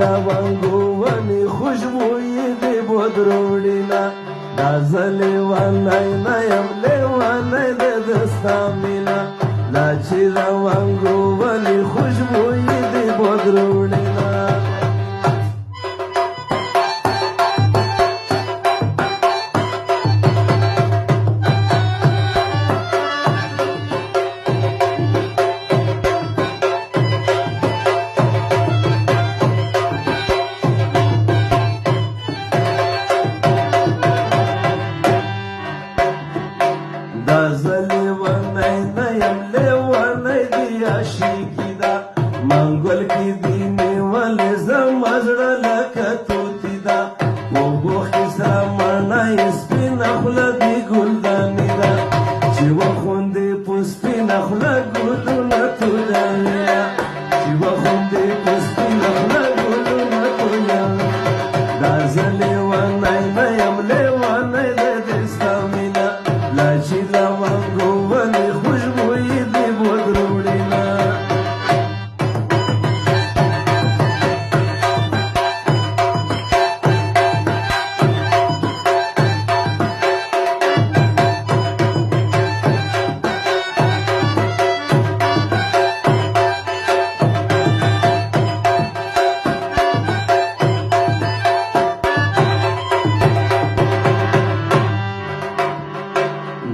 لونګو ونې خوشبويي دې بدروړینا دا زه لیونی نه یم لیونی دې د ستا مینه لا چې لونګو ونې خوشبويي دې بدروړینا دا زه لیونی نه یم لیونی دې عاشقي ده منګل کې دې نیولې زما زړه لکه توتي ده وګوښې سره مڼه سپینه خوله دې ګلدانې ده چې وخوندې په سپینه خوله ګلونه تویوي چې وخوندې په سپینه خوله ګلونه تویوي دا زه لیونی نه یم لیونی دې د ستا مینه لا چې لونګو ونې خوشبويي دې بدروړینا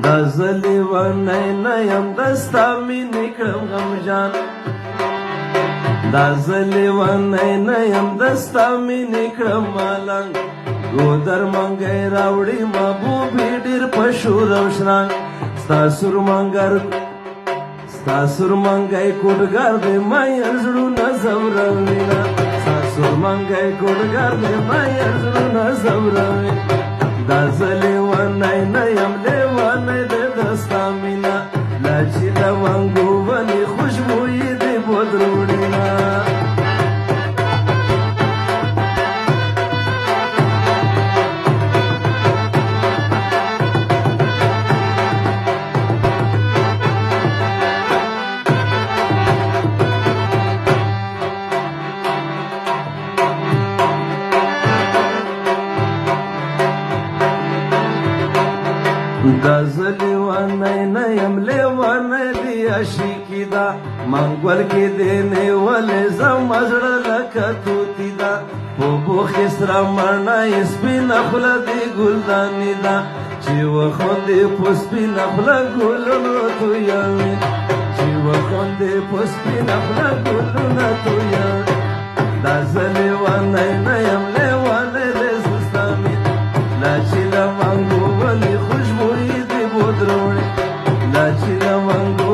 دا زه لیونی نه یم د ستا مینې کړم غمجان دا زه لیونی نه یم د ستا مینې کړم مالنګ ګودر منګی راوړي محبوبې ډېر په شور او شرنګ ستا سورمنګی کوډګر دی ماین زړونه ځوروینه ستا سورمنګی کوډګر دی ماین زړونه ځوروي دا زه لیونی نه یم لیونی دې د ستا مینه لا چې لونګو ونې خوشبويي دې بدروړینا دا زه لیونی نه یم لیونی دې عاشقي ده منګول کې دې نیولې زما زړه لکه توتي ده وګوښې سره مڼه سپینه خوله دې ګلدانې ده چې وخوندې په سپینه خوله ګلونه تویوي چې وخوندې په سپینه خوله ګلونه تویوي دا زه لیونی نه یم لیونی دې ستا مینه لا چې لونګو ونې خوشبويي دې بدروړي لا چې لونګو